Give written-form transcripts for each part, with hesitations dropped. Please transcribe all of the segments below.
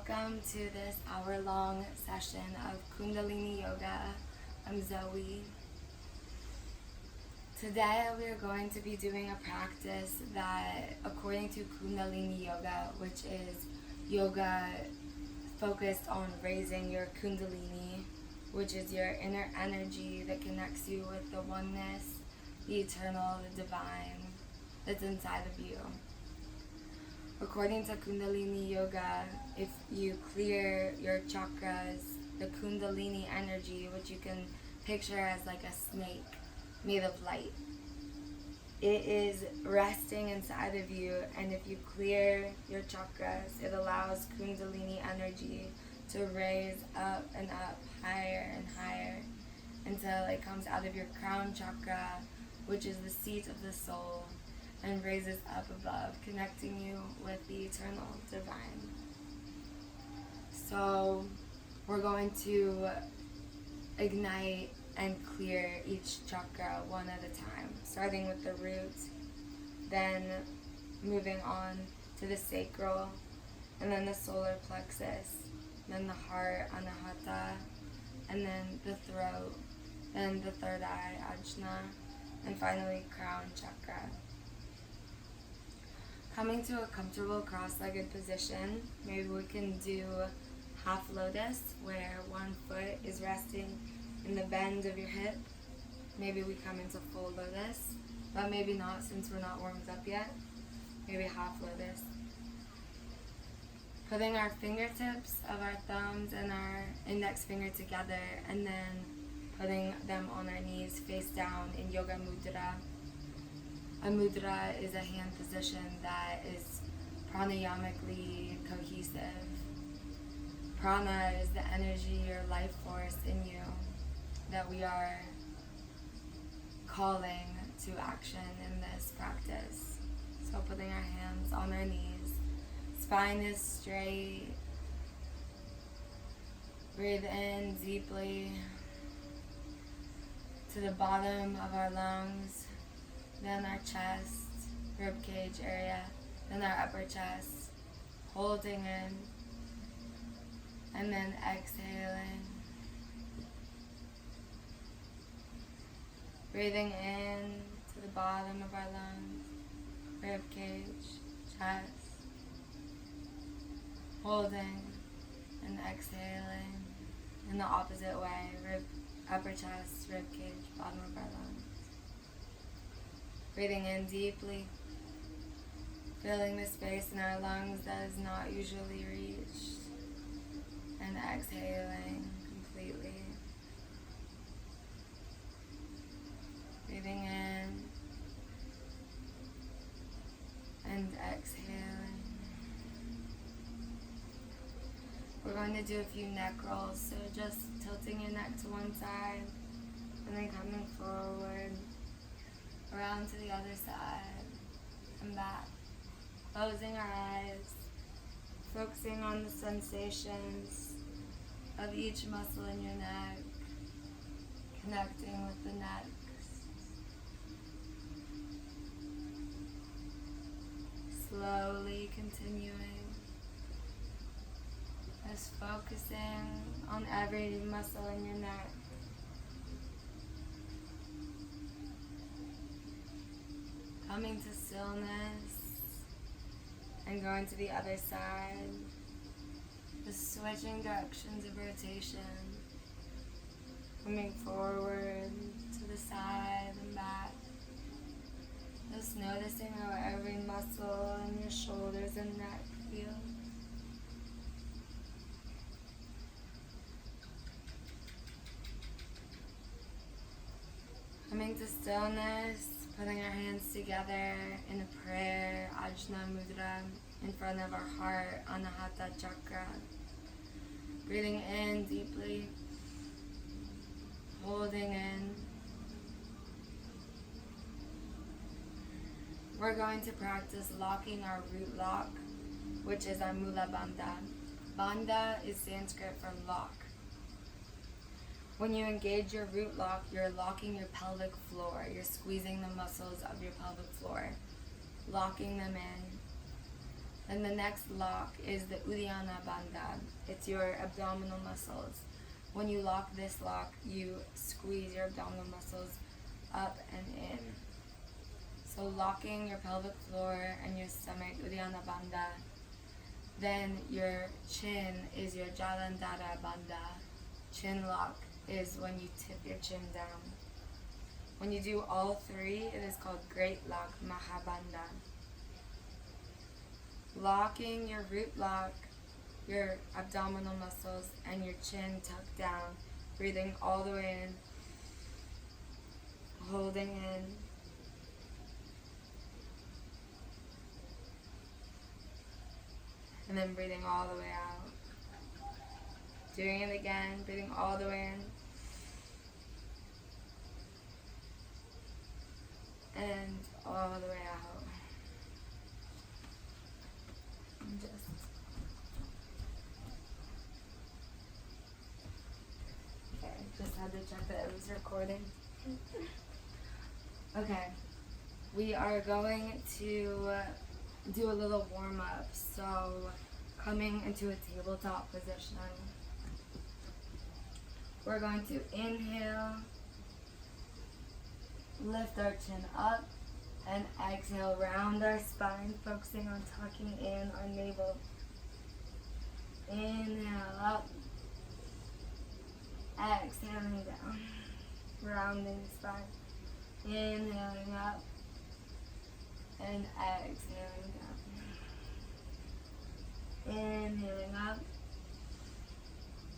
Welcome to this hour-long session of Kundalini Yoga. I'm Zoe. Today we are going to be doing a practice that, according to Kundalini Yoga, which is yoga focused on raising your Kundalini, which is your inner energy that connects you with the oneness, the eternal, the divine that's inside of you. According to Kundalini Yoga, if you clear your chakras, the Kundalini energy, which you can picture as like a snake made of light, it is resting inside of you, and if you clear your chakras, it allows Kundalini energy to raise up and up, higher and higher, until it comes out of your crown chakra, which is the seat of the soul, and raises up above, connecting you with the eternal divine. So we're going to ignite and clear each chakra one at a time, starting with the root, then moving on to the sacral, and then the solar plexus, then the heart, anahata, and then the throat, then the third eye, ajna, and finally crown chakra. Coming to a comfortable cross-legged position, maybe we can do half lotus, where one foot is resting in the bend of your hip. Maybe we come into full lotus, but maybe not since we're not warmed up yet. Maybe half lotus. Putting our fingertips of our thumbs and our index finger together, and then putting them on our knees face down in yoga mudra. A mudra is a hand position that is pranayamically cohesive. Prana is the energy or life force in you that we are calling to action in this practice. So putting our hands on our knees, spine is straight. Breathe in deeply to the bottom of our lungs, then our chest, rib cage area, then our upper chest, holding in, and then exhaling. Breathing in to the bottom of our lungs, rib cage, chest, holding and exhaling in the opposite way, upper chest, rib cage, bottom of our lungs. Breathing in deeply, filling the space in our lungs that is not usually reached, and exhaling completely. Breathing in and exhaling. We're going to do a few neck rolls, so just tilting your neck to one side and then coming forward, around to the other side and back. Closing our eyes, focusing on the sensations of each muscle in your neck, connecting with the neck. Slowly continuing, just focusing on every muscle in your neck. Coming to stillness and going to the other side. Just switching directions of rotation. Coming forward to the side and back. Just noticing how every muscle in your shoulders and neck feels. Coming to stillness, putting our hands together in a prayer, ajna mudra, in front of our heart, anahata chakra. Breathing in deeply, holding in. We're going to practice locking our root lock, which is our mula bandha. Bandha is Sanskrit for lock. When you engage your root lock, you're locking your pelvic floor. You're squeezing the muscles of your pelvic floor, locking them in. And the next lock is the Uddiyana Bandha. It's your abdominal muscles. When you lock this lock, you squeeze your abdominal muscles up and in. So locking your pelvic floor and your stomach, Uddiyana Bandha. Then your chin is your Jalandhara Bandha. Chin lock is when you tip your chin down. When you do all three, it is called Great Lock, Mahabandha. Locking your root lock, your abdominal muscles, and your chin tucked down. Breathing all the way in. Holding in. And then breathing all the way out. Doing it again, breathing all the way in. And all the way out. And just had to check that it was recording. Okay, we are going to do a little warm up. So, coming into a tabletop position, we're going to inhale, lift our chin up, and exhale, round our spine, focusing on tucking in our navel. Inhale up, exhaling down, rounding the spine. Inhaling up, and exhaling down. Inhaling up,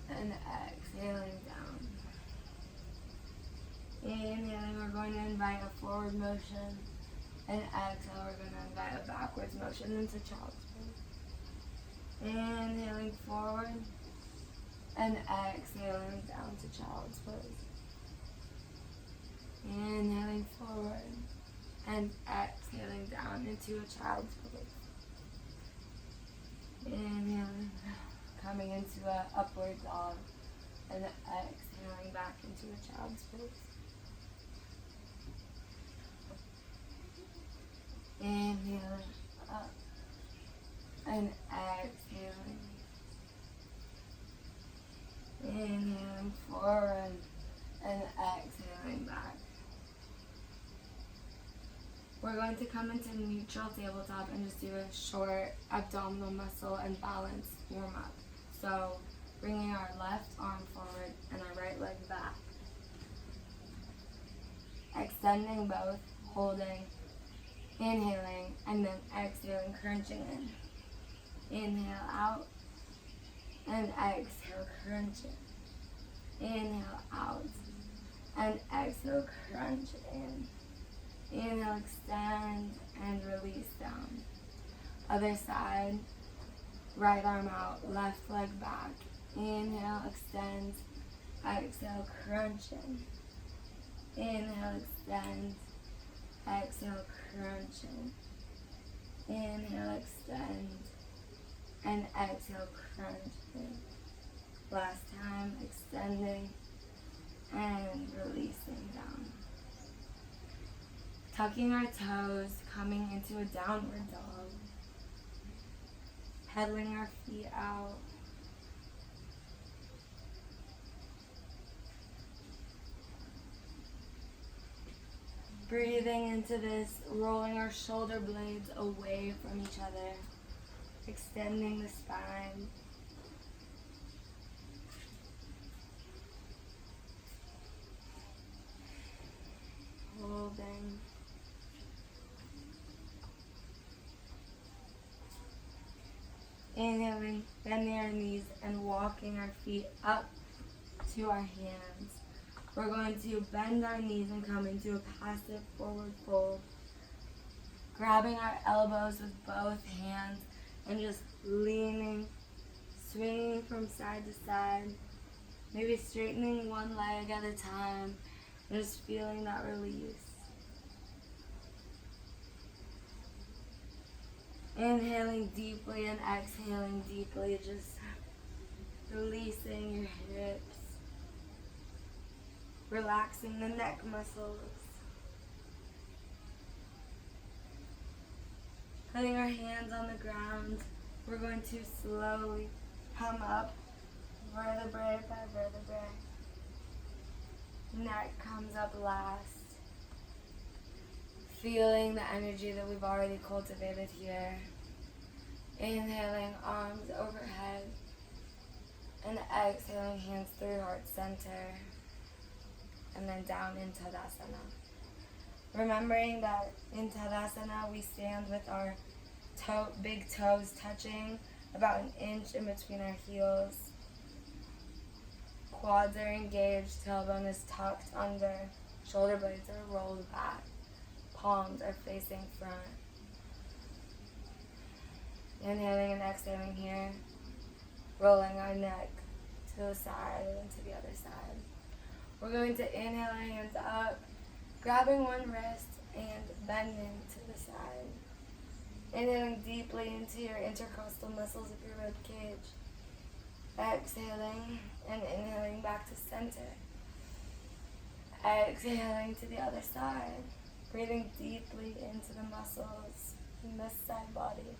and exhaling down. Inhaling, we're going to invite a forward motion. And exhale, we're going to invite a backwards motion into child's pose. Inhaling forward, and exhaling down to child's pose. Inhaling forward, and exhaling down into a child's pose. Inhaling, coming into an upward dog, and exhaling back into a child's pose. Inhaling up, and exhaling. Inhaling forward, and exhaling back. We're going to come into neutral tabletop and just do a short abdominal muscle and balance warm up. So bringing our left arm forward and our right leg back. Extending both, holding, inhaling, and then exhaling, crunching in. Inhale out, and exhale, crunching. Inhale out, and exhale, crunch in. Inhale, extend, and release down. Other side, right arm out, left leg back. Inhale, extend, exhale, crunch in. Inhale, extend, exhale, crunch in. Inhale, extend, and exhale, crunch in. Last time, extending and releasing down. Tucking our toes, coming into a downward dog. Pedaling our feet out. Breathing into this, rolling our shoulder blades away from each other. Extending the spine. Holding. Inhaling, bending our knees and walking our feet up to our hands. We're going to bend our knees and come into a passive forward fold. Grabbing our elbows with both hands and just leaning, swinging from side to side. Maybe straightening one leg at a time. Just feeling that release. Inhaling deeply and exhaling deeply, just releasing your hips, relaxing the neck muscles. Putting our hands on the ground, we're going to slowly come up vertebrae by vertebrae. Neck comes up last. Feeling the energy that we've already cultivated here. Inhaling, arms overhead. And exhaling, hands through heart center. And then down in Tadasana. Remembering that in Tadasana we stand with our big toes touching about an inch in between our heels. Quads are engaged, tailbone is tucked under, shoulder blades are rolled back, palms are facing front. Inhaling and exhaling here, rolling our neck to the side and to the other side. We're going to inhale our hands up, grabbing one wrist and bending to the side. Inhaling deeply into your intercostal muscles of your rib cage. Exhaling and inhaling back to center. Exhaling to the other side. Breathing deeply into the muscles in this side body.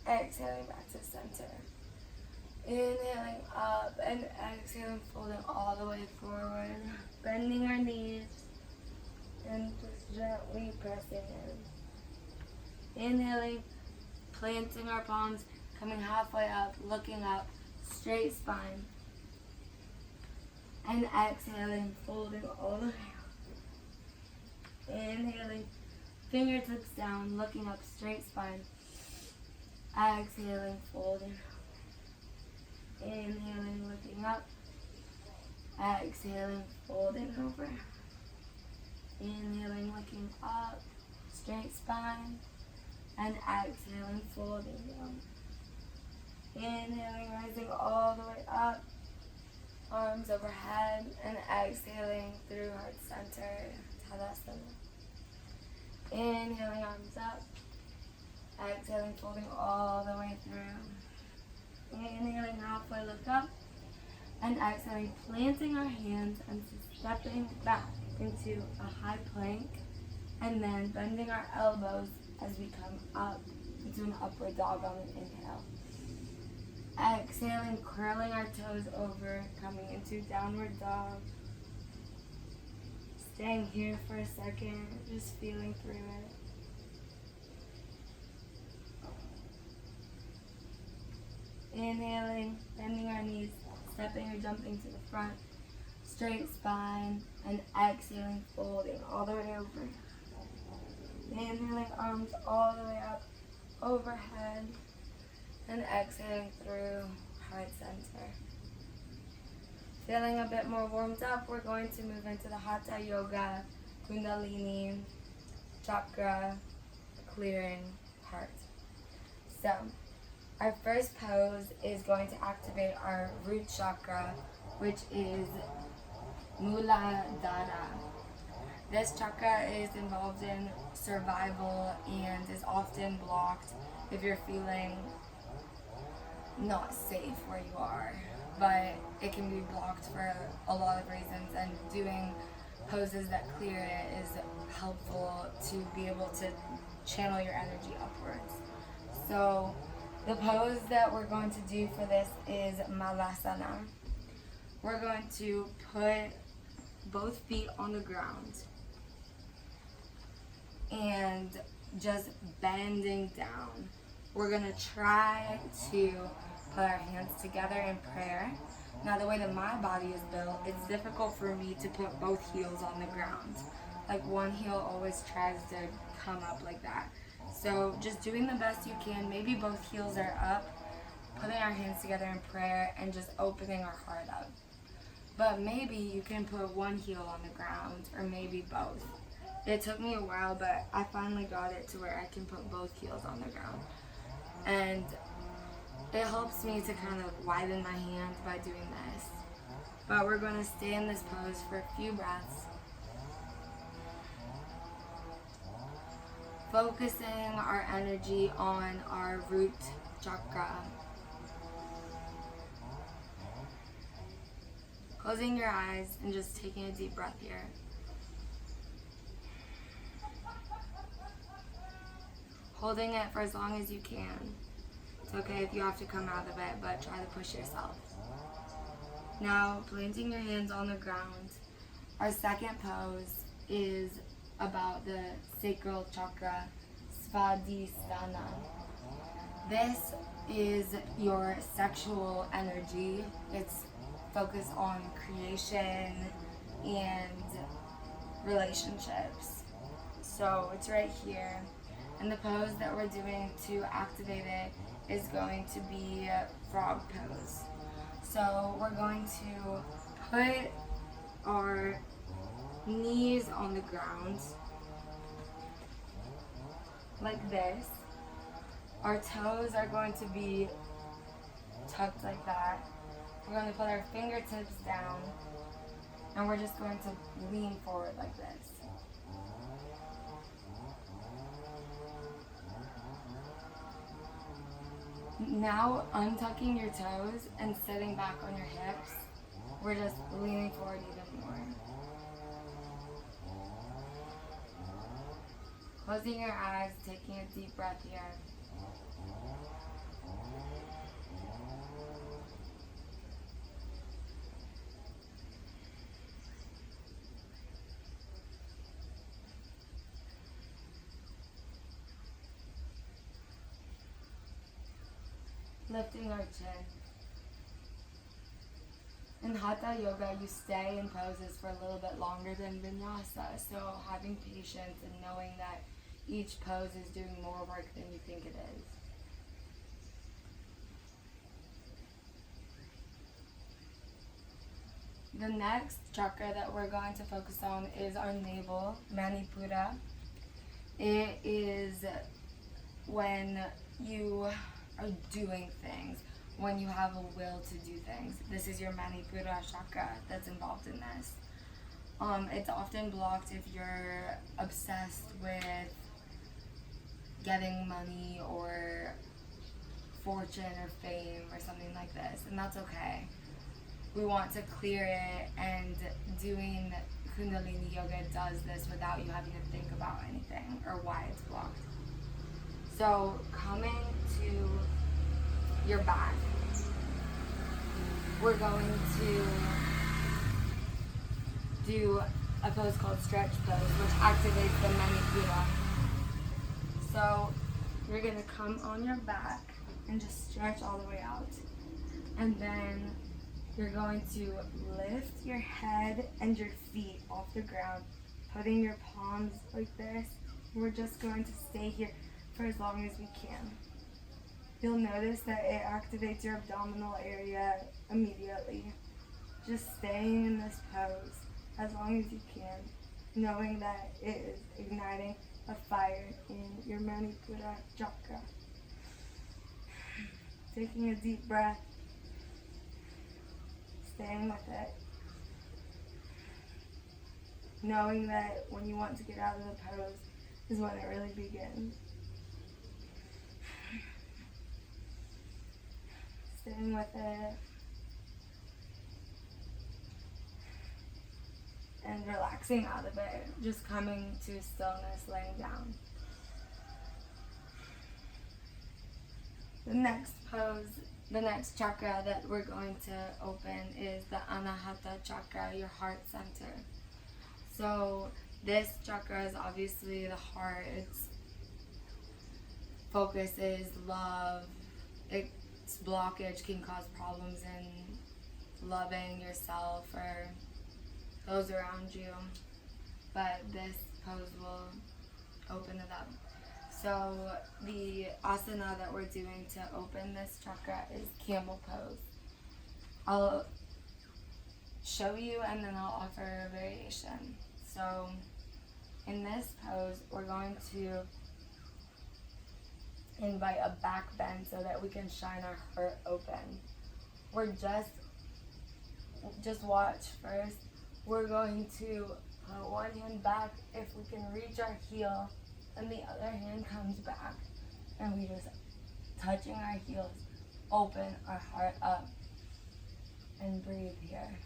Exhaling back to center. Inhaling up and exhaling, folding all the way forward. Bending our knees and just gently pressing in. Inhaling, planting our palms, coming halfway up, looking up, straight spine. And exhaling, folding all the way up. Inhaling, fingertips down, looking up, straight spine. Exhaling, folding. Inhaling, looking up. Exhaling, folding over. Inhaling, looking up, straight spine. And exhaling, folding down. Inhaling, rising all the way up, arms overhead, and exhaling through heart center, Tadasana. Inhaling, arms up, exhaling, folding all the way through. Inhaling, halfway, look up, and exhaling, planting our hands and stepping back into a high plank, and then bending our elbows as we come up into an upward dog on an inhale. Exhaling, curling our toes over, coming into downward dog. Staying here for a second, just feeling through it. Inhaling, bending our knees, stepping or jumping to the front, straight spine, and exhaling, folding all the way over. Inhaling, arms all the way up, overhead, and exhaling through heart center. Feeling a bit more warmed up, we're going to move into the Hatha Yoga, Kundalini, chakra clearing part. So, our first pose is going to activate our root chakra, which is Muladhara. This chakra is involved in survival and is often blocked if you're feeling not safe where you are. But it can be blocked for a lot of reasons, and doing poses that clear it is helpful to be able to channel your energy upwards. So the pose that we're going to do for this is Malasana. We're going to put both feet on the ground and just bending down. We're going to try to put our hands together in prayer. Now, the way that my body is built, it's difficult for me to put both heels on the ground. Like, one heel always tries to come up like that. So just doing the best you can, maybe both heels are up, putting our hands together in prayer and just opening our heart up. But maybe you can put one heel on the ground, or maybe both. It took me a while, but I finally got it to where I can put both heels on the ground. And it helps me to kind of widen my hands by doing this. But we're going to stay in this pose for a few breaths. Focusing our energy on our root chakra. Closing your eyes and just taking a deep breath here. holding it for as long as you can. It's okay if you have to come out of it, but try to push yourself. Now, planting your hands on the ground. Our second pose is about the sacral chakra, Svadhisthana. This is your sexual energy. It's focused on creation and relationships. So it's right here. And the pose that we're doing to activate it is going to be frog pose. So we're going to put our knees on the ground like this. Our toes are going to be tucked like that. We're going to put our fingertips down, and we're just going to lean forward like this. Now, untucking your toes and sitting back on your hips, we're just leaning forward even more. Closing your eyes, taking a deep breath here. Lifting our chin. In Hatha Yoga, you stay in poses for a little bit longer than Vinyasa, so having patience and knowing that each pose is doing more work than you think it is. The next chakra that we're going to focus on is our navel, Manipura. It is when you are doing things, when you have a will to do things. This is your Manipura chakra that's involved in this. It's often blocked if you're obsessed with getting money or fortune or fame or something like this, and that's okay. We want to clear it, and doing Kundalini Yoga does this without you having to think about anything or why it's blocked. So coming to your back, we're going to do a pose called stretch pose, which activates the Manipura. So you're going to come on your back and just stretch all the way out. And then you're going to lift your head and your feet off the ground, putting your palms like this. We're just going to stay here for as long as we can. You'll notice that it activates your abdominal area immediately. Just staying in this pose as long as you can, knowing that it is igniting a fire in your Manipura chakra. Taking a deep breath, staying with it, knowing that when you want to get out of the pose is when it really begins. Staying with it and relaxing out of it, just coming to stillness, laying down. The next pose, the next chakra that we're going to open is the Anahata chakra, your heart center. So this chakra is obviously the heart. Its focus is love. Its blockage can cause problems in loving yourself or those around you, but this pose will open it up. So the asana that we're doing to open this chakra is camel pose. I'll show you and then I'll offer a variation. So in this pose, we're going to invite a back bend so that we can shine our heart open. We're just watch first. We're going to put one hand back if we can reach our heel, and the other hand comes back, and we just touching our heels, open our heart up, and breathe here.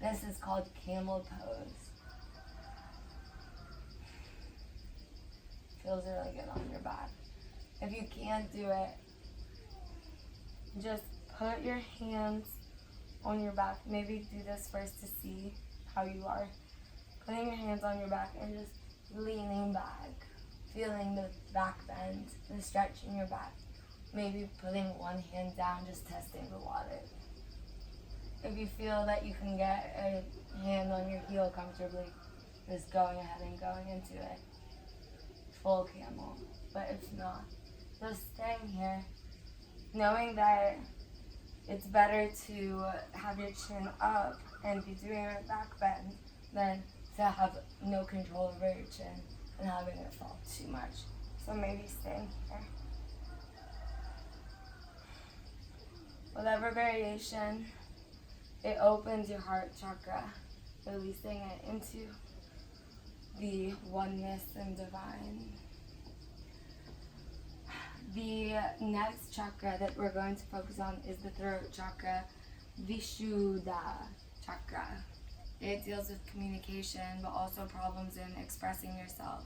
This is called camel pose. feels really good on your back. If you can't do it, just put your hands on your back. Maybe do this first to see how you are. Putting your hands on your back and just leaning back, feeling the back bend, the stretch in your back. Maybe putting one hand down, just testing the water. If you feel that you can get a hand on your heel comfortably, just going ahead and going into it. Full camel. But if not, just staying here, knowing that it's better to have your chin up and be doing a back bend than to have no control over your chin and having it fall too much. So maybe staying here. Whatever variation, it opens your heart chakra, releasing it into the oneness and divine. The next chakra that we're going to focus on is the throat chakra, Vishuddha chakra. It deals with communication, but also problems in expressing yourself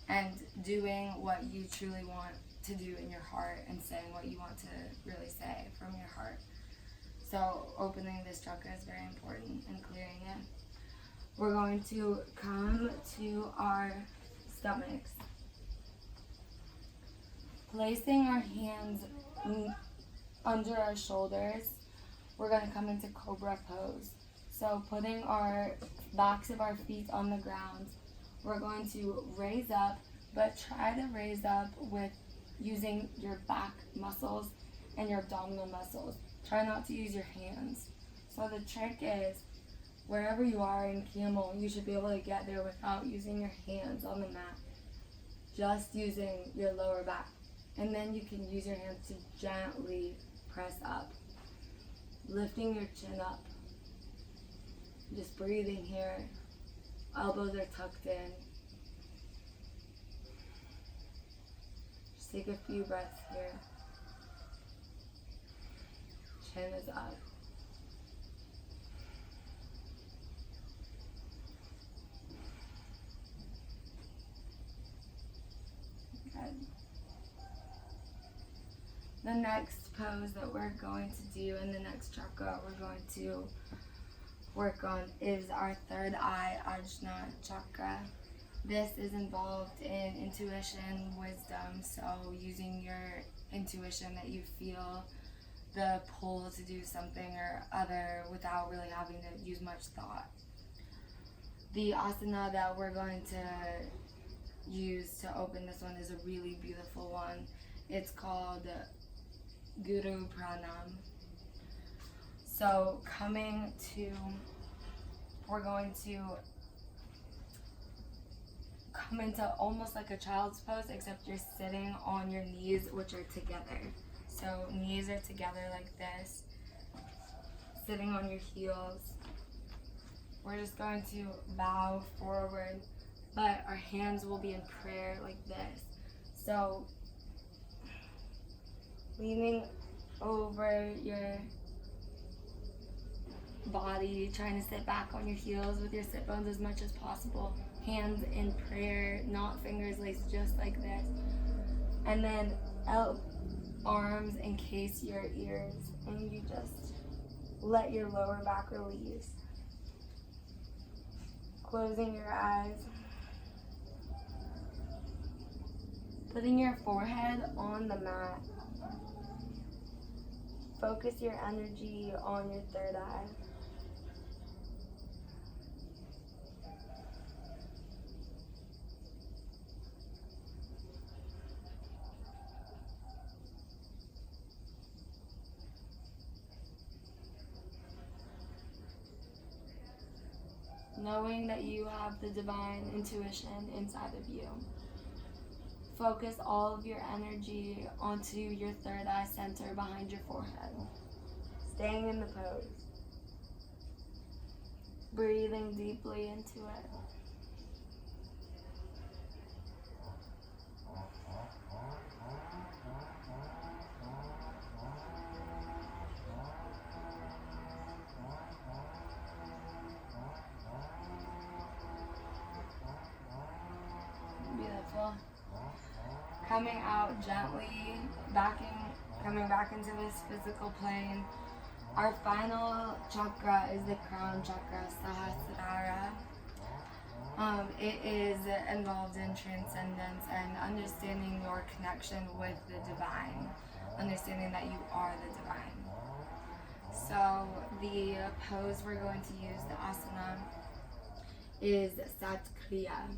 and doing what you truly want to do in your heart and saying what you want to really say from your heart. So opening this chakra is very important and clearing it. We're going to come to our stomachs. Placing our hands under our shoulders, we're going to come into cobra pose. So putting our backs of our feet on the ground, we're going to raise up, but try to raise up with using your back muscles and your abdominal muscles. Try not to use your hands. So the trick is, wherever you are in camel, you should be able to get there without using your hands on the mat. Just using your lower back. And then you can use your hands to gently press up. Lifting your chin up. Just breathing here. Elbows are tucked in. Just take a few breaths here. Chin is up. Good. The next pose that we're going to do in the next chakra we're going to work on is our third eye, Ajna chakra. This is involved in intuition, wisdom, so using your intuition that you feel the pull to do something or other without really having to use much thought. The asana that we're going to use to open this one is a really beautiful one. It's called Guru Pranam. So we're going to come into almost like a child's pose, except you're sitting on your knees, which are together. So knees are together like this, sitting on your heels. We're just going to bow forward, but our hands will be in prayer like this. So leaning over your body, trying to sit back on your heels with your sit bones as much as possible. Hands in prayer, not fingers laced, just like this. And then arms encase your ears, and you just let your lower back release. Closing your eyes. Putting your forehead on the mat. Focus your energy on your third eye. Knowing that you have the divine intuition inside of you. Focus all of your energy onto your third eye center behind your forehead. Staying in the pose. Breathing deeply into it. Beautiful. coming out gently, coming back into this physical plane. Our final chakra is the crown chakra, Sahasrara. It is involved in transcendence and understanding your connection with the divine, understanding that you are the divine. So the pose we're going to use, the asana, is Satkriya.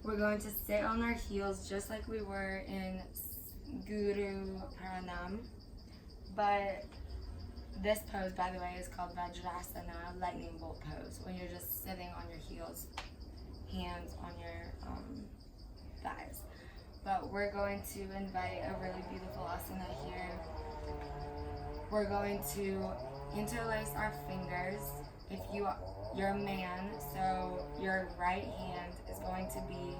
We're going to sit on our heels just like we were in Guru Pranam, but this pose, by the way, is called Vajrasana, lightning bolt pose, when you're just sitting on your heels, hands on your thighs. But we're going to invite a really beautiful asana here. We're going to interlace our fingers. If you're a man, so your right hand is going to be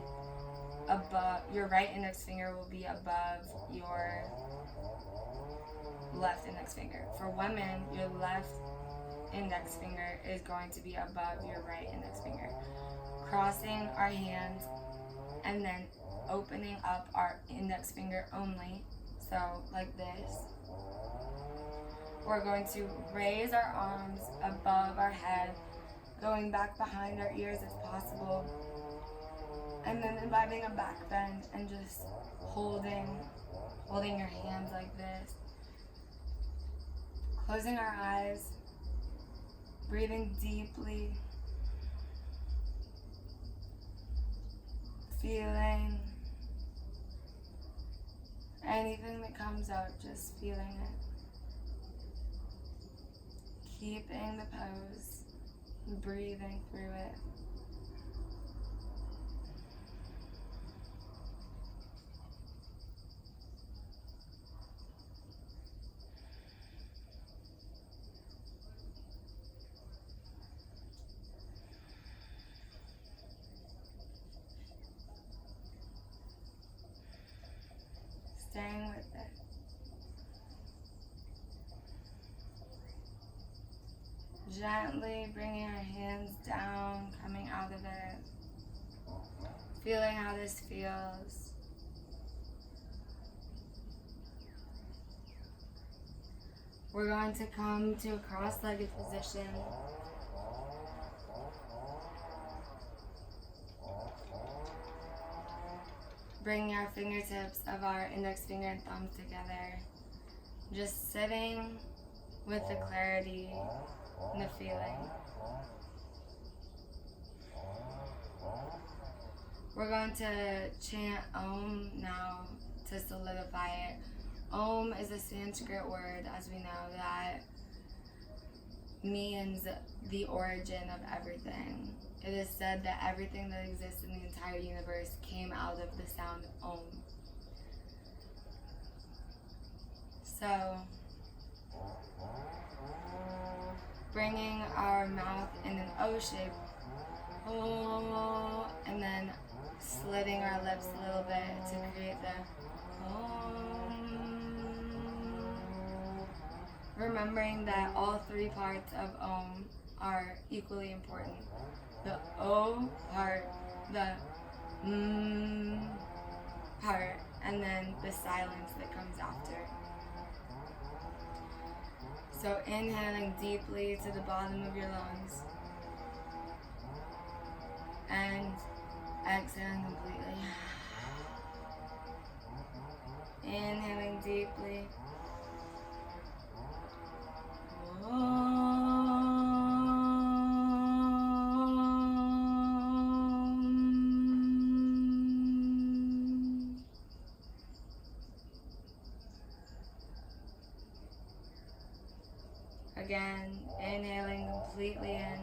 above, your right index finger will be above your left index finger. For women, your left index finger is going to be above your right index finger. Crossing our hands and then opening up our index finger only, so like this. We're going to raise our arms above our head, going back behind our ears if possible, and then inviting a back bend and just holding your hands like this. Closing our eyes, breathing deeply, feeling anything that comes out, just feeling it. Keeping the pose, breathing through it. Staying with it. Gently bringing our hands down, coming out of it. Feeling how this feels. We're going to come to a cross-legged position. Bringing our fingertips of our index finger and thumbs together. Just sitting with the clarity and the feeling. We're going to chant Om now to solidify it. Om is a Sanskrit word, as we know, that means the origin of everything. It is said that everything that exists in the entire universe came out of the sound Om. So, bringing our mouth in an O shape, oh, and then slitting our lips a little bit to create the Om. Remembering that all three parts of Om are equally important. The O part, the part, and then the silence that comes after. So inhaling deeply to the bottom of your lungs and exhaling completely. Inhaling deeply. Again, inhaling completely in.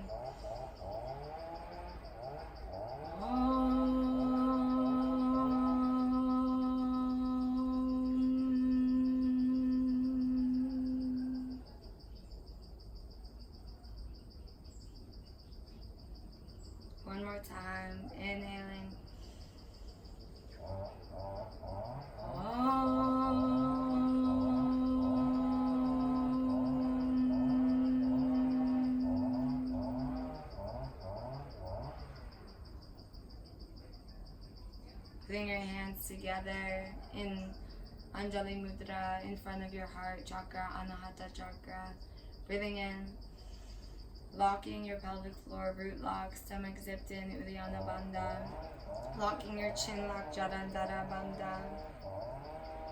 One more time, inhaling. Putting your hands together in Anjali Mudra in front of your heart chakra, Anahata chakra. Breathing in, locking your pelvic floor, root lock, stomach zipped in, Uddiyana Bandha. Locking your chin lock, Jadantara Bandha.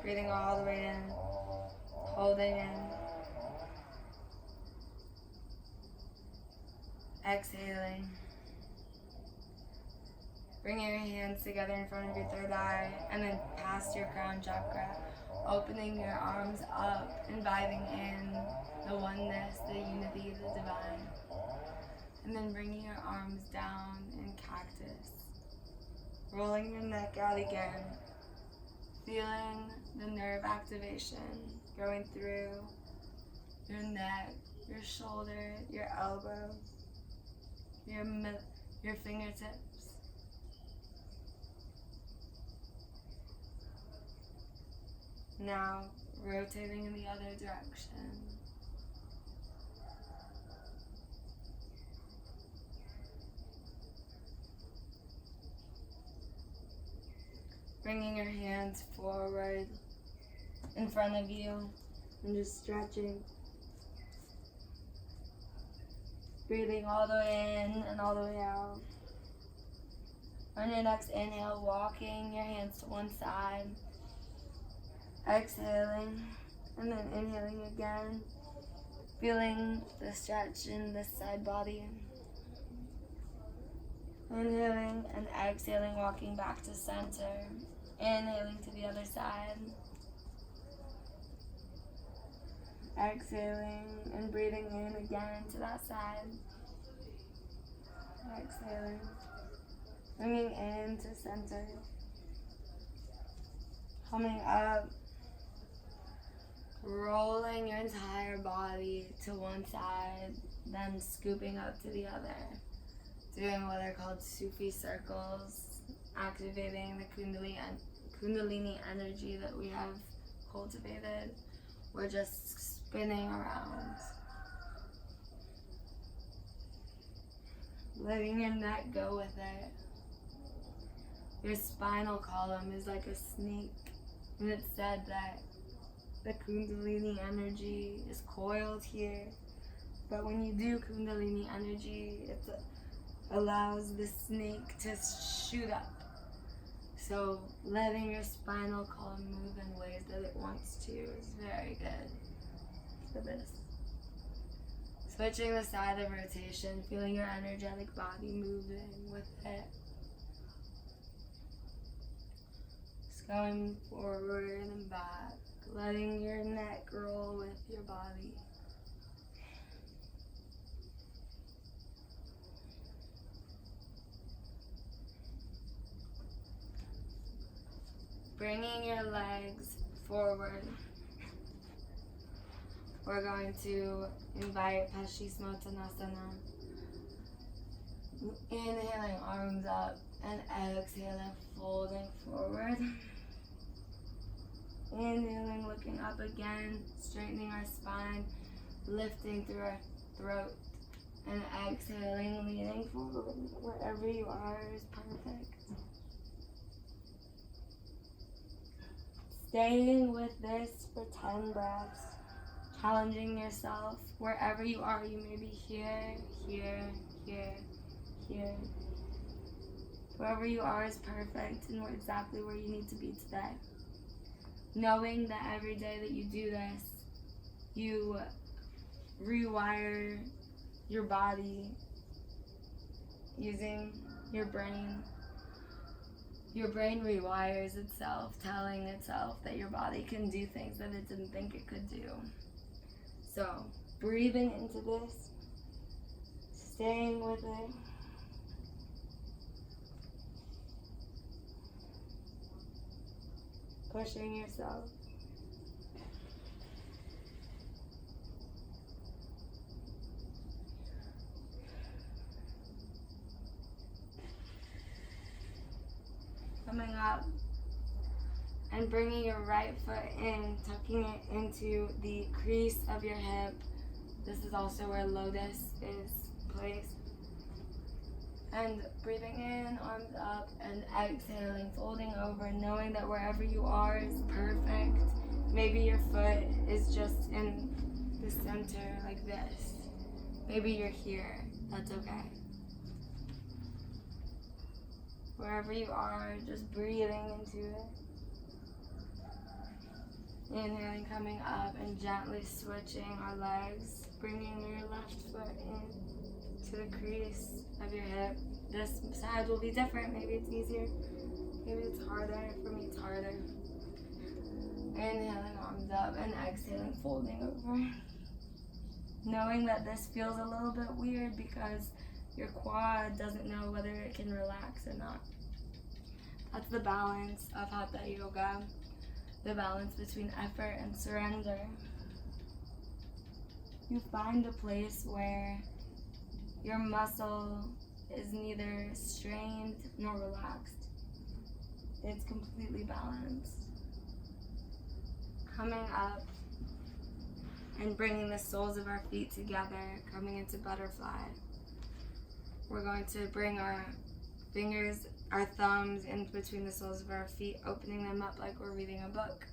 Breathing all the way in, holding in. Exhaling. Bringing your hands together in front of your third eye and then past your crown chakra. Opening your arms up, inviting in the oneness, the unity, the divine. And then bringing your arms down in cactus. Rolling your neck out again. Feeling the nerve activation going through your neck, your shoulder, your elbow, your fingertips. Now, rotating in the other direction. Bringing your hands forward in front of you and just stretching. Breathing all the way in and all the way out. On your next inhale, walking your hands to one side. Exhaling and then inhaling again, feeling the stretch in this side body. Inhaling and exhaling, walking back to center. Inhaling to the other side. Exhaling and breathing in again to that side. Exhaling, bringing in to center. Coming up. Rolling your entire body to one side, then scooping up to the other. Doing what are called Sufi circles, activating the Kundalini energy that we have cultivated. We're just spinning around. Letting your neck go with it. Your spinal column is like a snake, and it's said that the Kundalini energy is coiled here, but when you do Kundalini energy, it allows the snake to shoot up. So letting your spinal column move in ways that it wants to is very good for this. Switching the side of rotation, feeling your energetic body moving with it. Just going forward and back. Letting your neck roll with your body. Bringing your legs forward. We're going to invite Paschimottanasana. Inhaling, arms up, and exhaling, folding forward. Inhaling, looking up again, straightening our spine, lifting through our throat, and exhaling, leaning forward. Wherever you are is perfect. Staying with this for 10 breaths, challenging yourself. Wherever you are, you may be here, here, here, here. Wherever you are is perfect and we're exactly where you need to be today. Knowing that every day that you do this, you rewire your body using your brain. Your brain rewires itself, telling itself that your body can do things that it didn't think it could do. So, breathing into this, staying with it. Pushing yourself. Coming up and bringing your right foot in, tucking it into the crease of your hip. This is also where lotus is placed. And breathing in, arms up, and exhaling, folding over, knowing that wherever you are is perfect. Maybe your foot is just in the center like this. Maybe you're here. That's okay. Wherever you are, just breathing into it. Inhaling, coming up, and gently switching our legs, bringing your left foot in to the crease of your hip. This side will be different. Maybe it's easier. Maybe it's harder. For me, it's harder. Inhaling, arms up, and exhaling, folding over. Knowing that this feels a little bit weird because your quad doesn't know whether it can relax or not. That's the balance of Hatha Yoga. The balance between effort and surrender. You find a place where your muscle is neither strained nor relaxed. It's completely balanced. Coming up and bringing the soles of our feet together, coming into butterfly. We're going to bring our fingers, our thumbs in between the soles of our feet, opening them up like we're reading a book.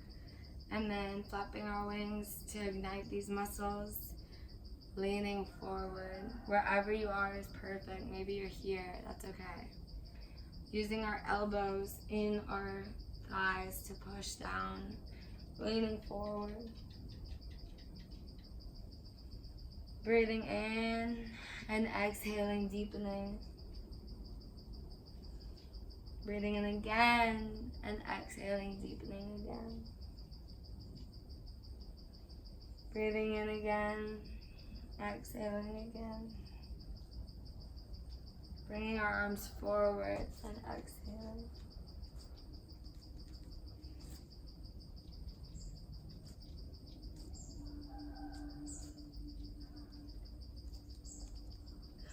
And then flapping our wings to ignite these muscles, leaning forward. Wherever you are is perfect. Maybe you're here, that's okay. Using our elbows in our thighs to push down, leaning forward. Breathing in and exhaling, deepening. Breathing in again and exhaling, deepening again. Breathing in again, exhaling again. Bringing our arms forward and exhaling.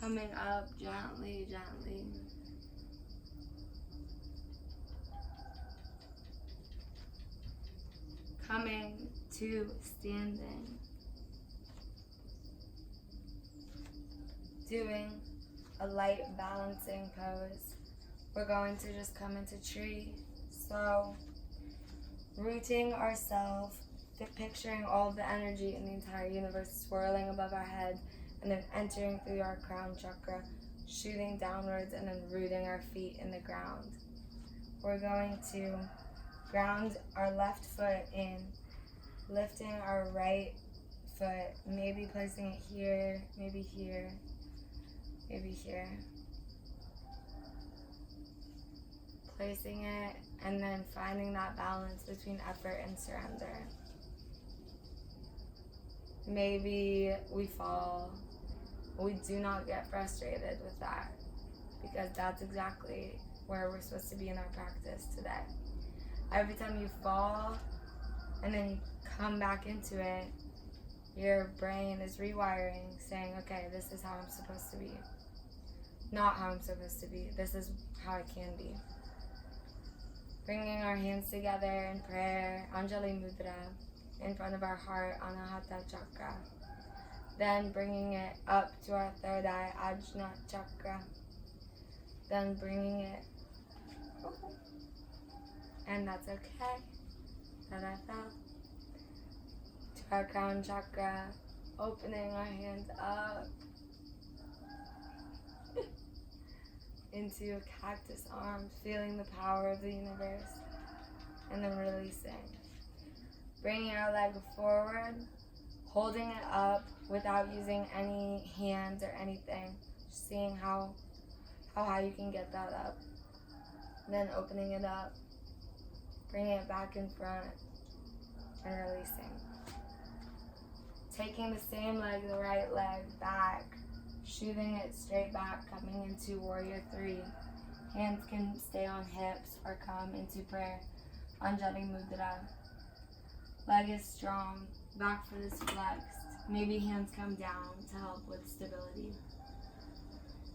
Coming up gently, gently. Coming to standing. Doing a light balancing pose. We're going to just come into tree. So, rooting ourselves, picturing all of the energy in the entire universe swirling above our head, and then entering through our crown chakra, shooting downwards, and then rooting our feet in the ground. We're going to ground our left foot in, lifting our right foot, maybe placing it here, maybe here, maybe here. Placing it, and then finding that balance between effort and surrender. Maybe we fall. We do not get frustrated with that, because that's exactly where we're supposed to be in our practice today. Every time you fall and then you come back into it, your brain is rewiring, saying, okay, this is how I'm supposed to be. Not how I'm supposed to be. This is how I can be. Bringing our hands together in prayer, Anjali Mudra, in front of our heart, Anahata Chakra. Then bringing it up to our third eye, Ajna Chakra. Then bringing it, and that's okay, that I fell, to our crown chakra, opening our hands up into a cactus arm, feeling the power of the universe, and then releasing. Bringing our leg forward, holding it up without using any hands or anything, just seeing how high you can get that up. Then opening it up, bringing it back in front, and releasing. Taking the same leg, the right leg, back, shooting it straight back, coming into Warrior 3. Hands can stay on hips or come into prayer, Anjali Mudra. Leg is strong, back foot is flexed. Maybe hands come down to help with stability.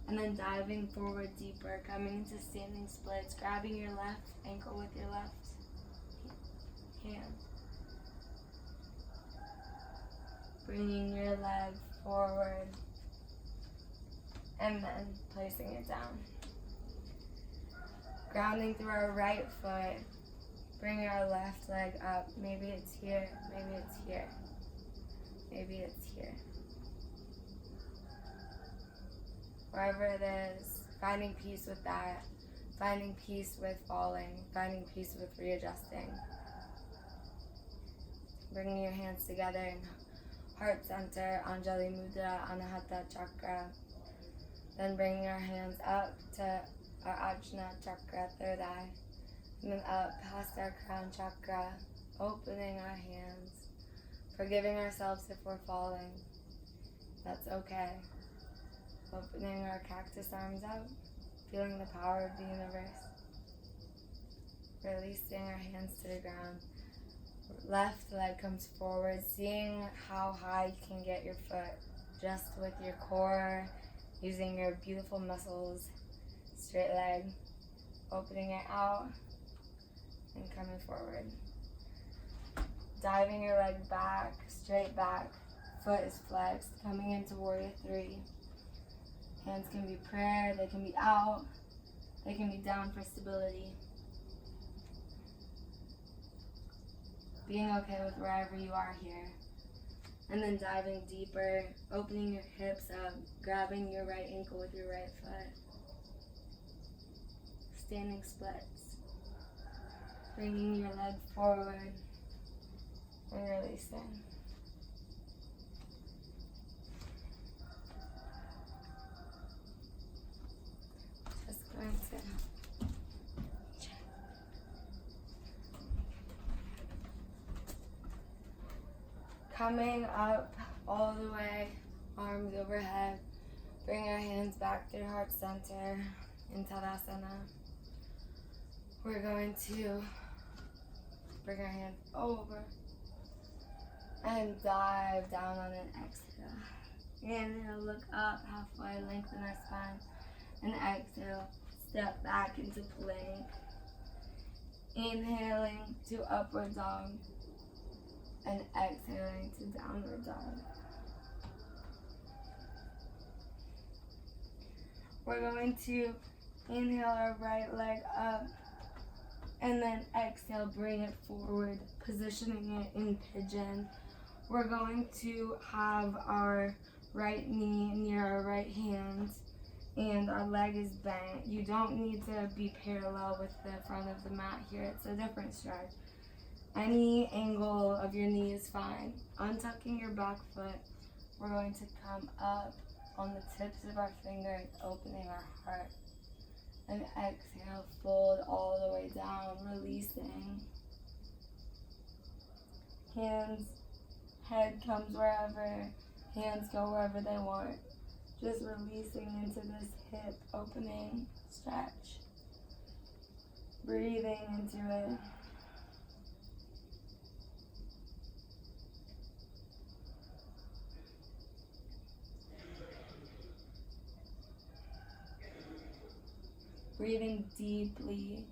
And then diving forward deeper, coming into standing splits, grabbing your left ankle with your left hand. Bringing your leg forward. and then placing it down. Grounding through our right foot, bringing our left leg up. Maybe it's here, maybe it's here, maybe it's here. Wherever it is, finding peace with that, finding peace with falling, finding peace with readjusting. Bringing your hands together in heart center, Anjali Mudra, Anahata Chakra. Then bringing our hands up to our Ajna Chakra, third eye. And then up past our crown chakra, opening our hands, forgiving ourselves if we're falling. That's okay. Opening our cactus arms out, feeling the power of the universe. Releasing our hands to the ground. Left leg comes forward, seeing how high you can get your foot just with your core, using your beautiful muscles. Straight leg, opening it out and coming forward. Diving your leg back, straight back, foot is flexed, coming into warrior three. Hands can be prayer, they can be out, they can be down for stability. Being okay with wherever you are here. And then diving deeper, opening your hips up, grabbing your right ankle with your right foot. Standing splits. Bringing your leg forward and releasing. Just going to coming up all the way, arms overhead. Bring our hands back through heart center in Tadasana. We're going to bring our hands over and dive down on an exhale. Inhale, look up halfway, lengthen our spine. And exhale, step back into plank. Inhaling to upward dog. And exhaling to downward dog. We're going to inhale our right leg up and then exhale, bring it forward, positioning it in pigeon. We're going to have our right knee near our right hand and our leg is bent. You don't need to be parallel with the front of the mat here. It's a different stretch. Any angle of your knee is fine. Untucking your back foot, we're going to come up on the tips of our fingers, opening our heart. And exhale, fold all the way down, releasing. Hands, head comes wherever, hands go wherever they want. Just releasing into this hip opening stretch. Breathing into it. Breathing deeply.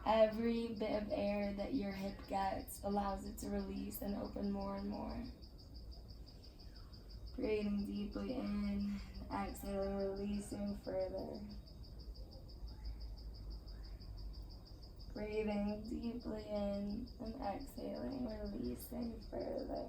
Every bit of air that your hip gets allows it to release and open more and more. Breathing deeply in, exhaling, releasing further. Breathing deeply in and exhaling, releasing further.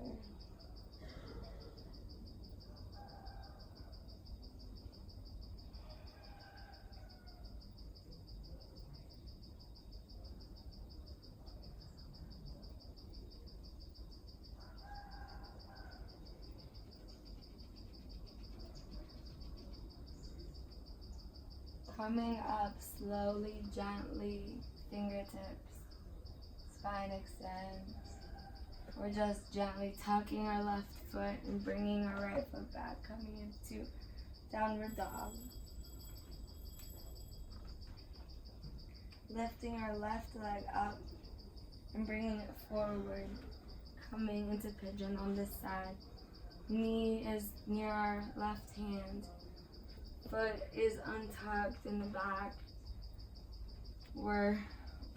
Coming up slowly, gently, fingertips, spine extends. We're just gently tucking our left foot and bringing our right foot back, coming into downward dog. Lifting our left leg up and bringing it forward, coming into pigeon on this side. Knee is near our left hand. Foot is untucked in the back. We're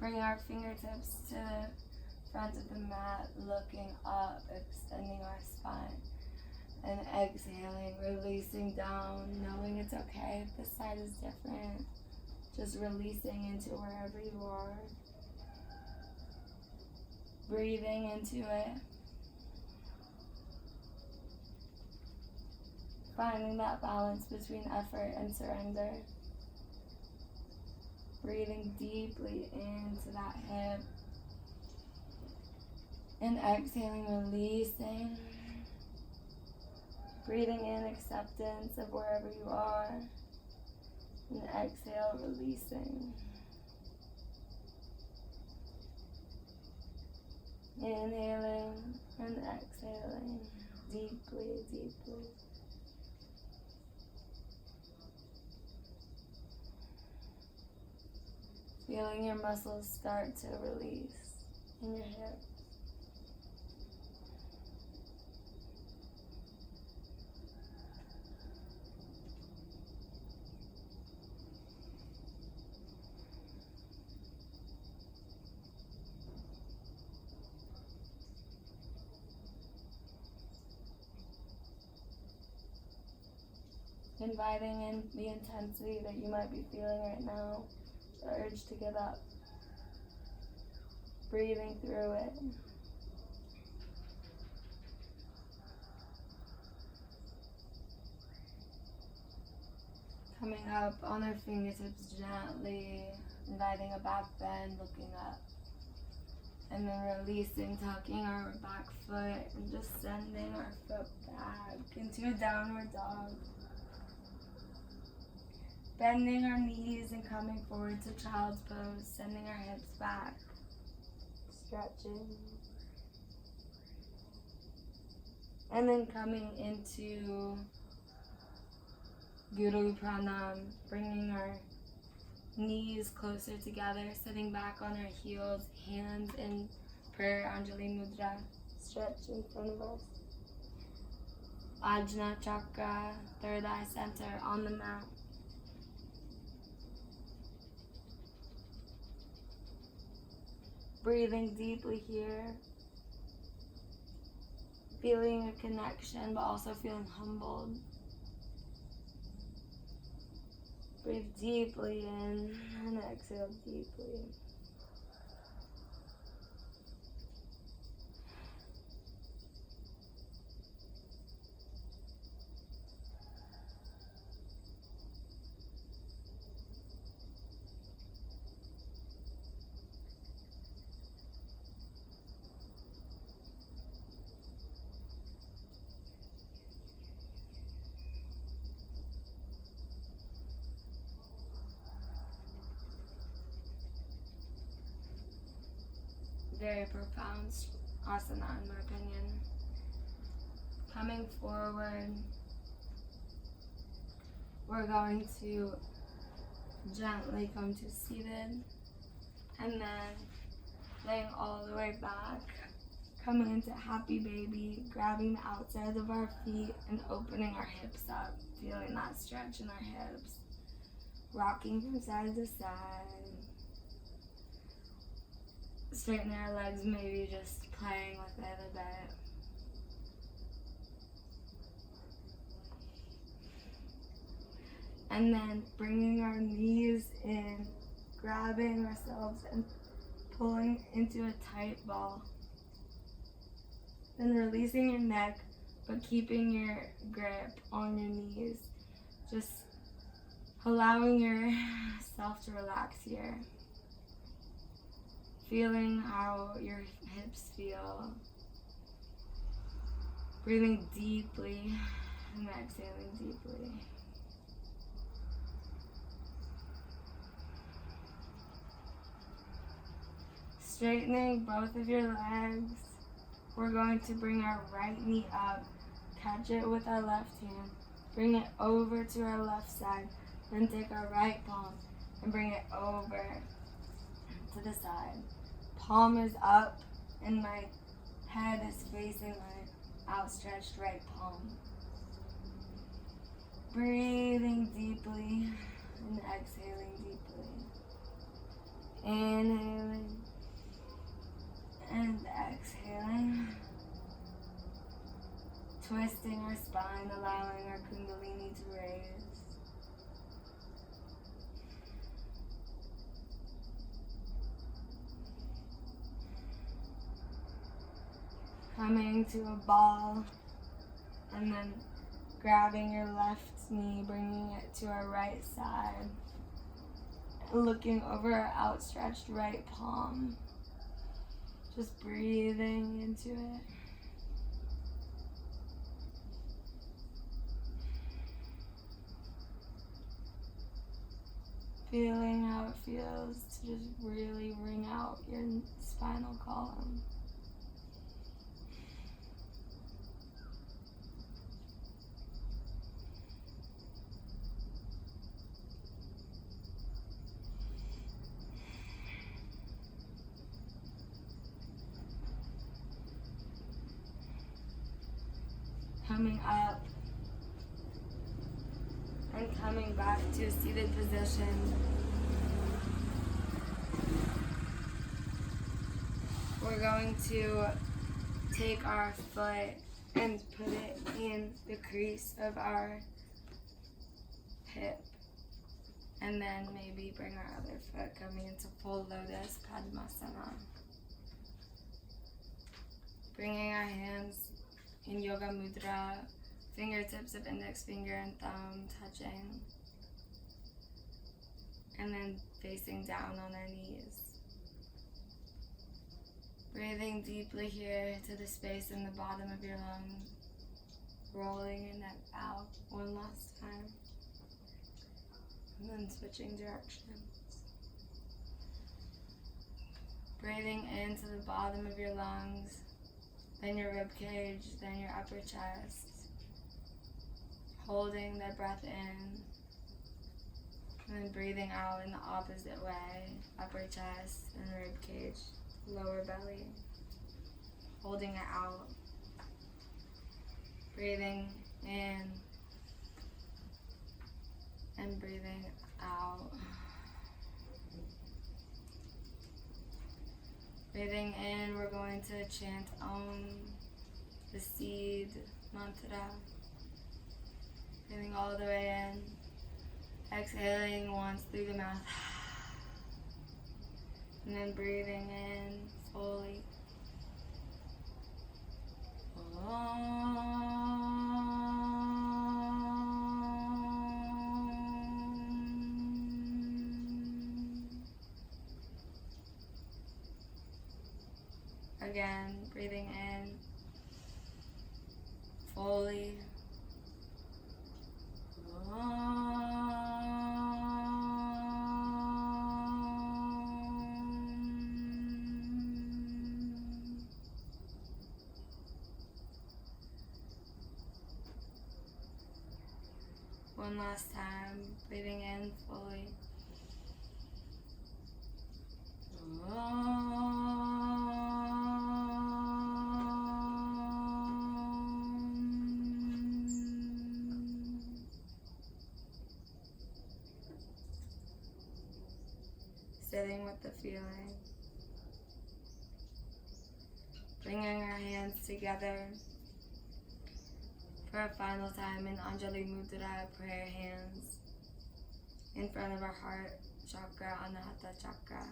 bringing our fingertips to the front of the mat, looking up, extending our spine, and exhaling, releasing down, knowing it's okay. side. This side is different. Just releasing into wherever you are. Breathing into it. Finding that balance between effort and surrender. Breathing deeply into that hip. And exhaling, releasing. Breathing in acceptance of wherever you are. And exhale, releasing. Inhaling and exhaling deeply, deeply. Feeling your muscles start to release in your hips. Inviting in the intensity that you might be feeling right now, the urge to get up. Breathing through it. Coming up on our fingertips gently, inviting a back bend, looking up. And then releasing, tucking our back foot and just sending our foot back into a downward dog. Bending our knees and coming forward to child's pose, sending our hips back. Stretching. And then coming into Guru Pranam, bringing our knees closer together, sitting back on our heels, hands in prayer Anjali Mudra. Stretch in front of us. Ajna Chakra, third eye center on the mat. Breathing deeply here. Feeling a connection, but also feeling humbled. Breathe deeply in and exhale deeply. Very profound asana in my opinion. Coming forward, we're going to gently come to seated and then laying all the way back, coming into happy baby, grabbing the outside of our feet and opening our hips up, feeling that stretch in our hips, rocking from side to side. Straightening our legs, maybe just playing with it a bit. And then bringing our knees in, grabbing ourselves and pulling into a tight ball. Then releasing your neck, but keeping your grip on your knees. Just allowing yourself to relax here. Feeling how your hips feel. Breathing deeply and exhaling deeply. Straightening both of your legs. We're going to bring our right knee up, catch it with our left hand, bring it over to our left side, then take our right palm and bring it over to the side. Palm is up and my head is facing my outstretched right palm. Breathing deeply and exhaling deeply. Inhaling and exhaling. Twisting our spine, allowing our Kundalini to raise. coming to a ball, and then grabbing your left knee, bringing it to our right side, and looking over our outstretched right palm. Just breathing into it. Feeling how it feels to just really wring out your spinal column. Coming up and coming back to a seated position. We're going to take our foot and put it in the crease of our hip. And then maybe bring our other foot coming into full lotus, Padmasana. Bringing our hands in Yoga Mudra, fingertips of index finger and thumb touching. And then facing down on our knees. Breathing deeply here to the space in the bottom of your lungs. Rolling your neck out one last time. And then switching directions. Breathing into the bottom of your lungs, then your rib cage, then your upper chest. Holding that breath in. And then breathing out in the opposite way. Upper chest and rib cage, lower belly. Holding it out. Breathing in and breathing out. Breathing in, we're going to chant Om, the seed mantra. Breathing all the way in. Exhaling once through the mouth. And then breathing in fully. Again, breathing in fully. One last time, breathing in fully. Sitting with the feeling. Bringing our hands together for a final time in Anjali Mudra, prayer hands in front of our heart chakra, Anahata chakra.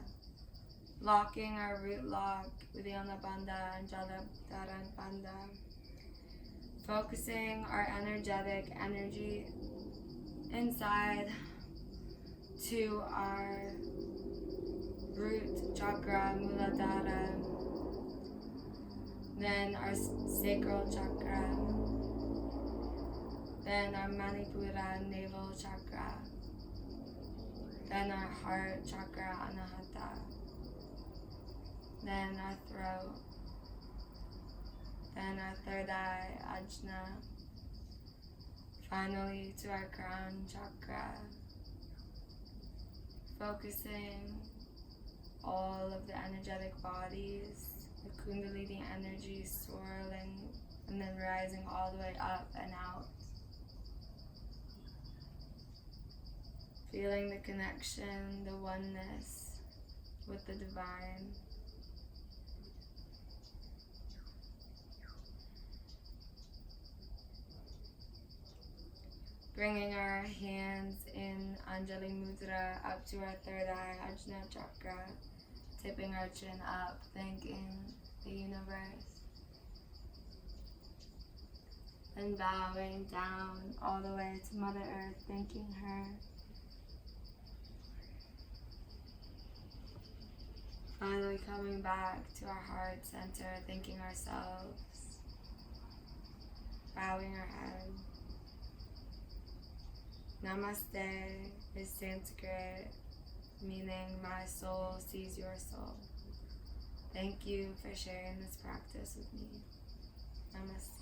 Locking our root lock, Uddiyana Bandha and Jaladharan Bandha. Focusing our energetic energy inside to our root chakra, Muladhara. Then our sacral chakra. Then our Manipura navel chakra. Then our heart chakra, Anahata. Then our throat. Then our third eye, Ajna. Finally to our crown chakra. Focusing all of the energetic bodies, the Kundalini energy swirling and then rising all the way up and out. Feeling the connection, the oneness with the divine. Bringing our hands in Anjali Mudra up to our third eye, Ajna chakra. Tipping our chin up, thanking the universe And bowing down all the way to Mother Earth, thanking her. Finally coming back to our heart center, thanking ourselves. Bowing our head. Namaste is Sanskrit, meaning my soul sees your soul. Thank you for sharing this practice with me. Namaste.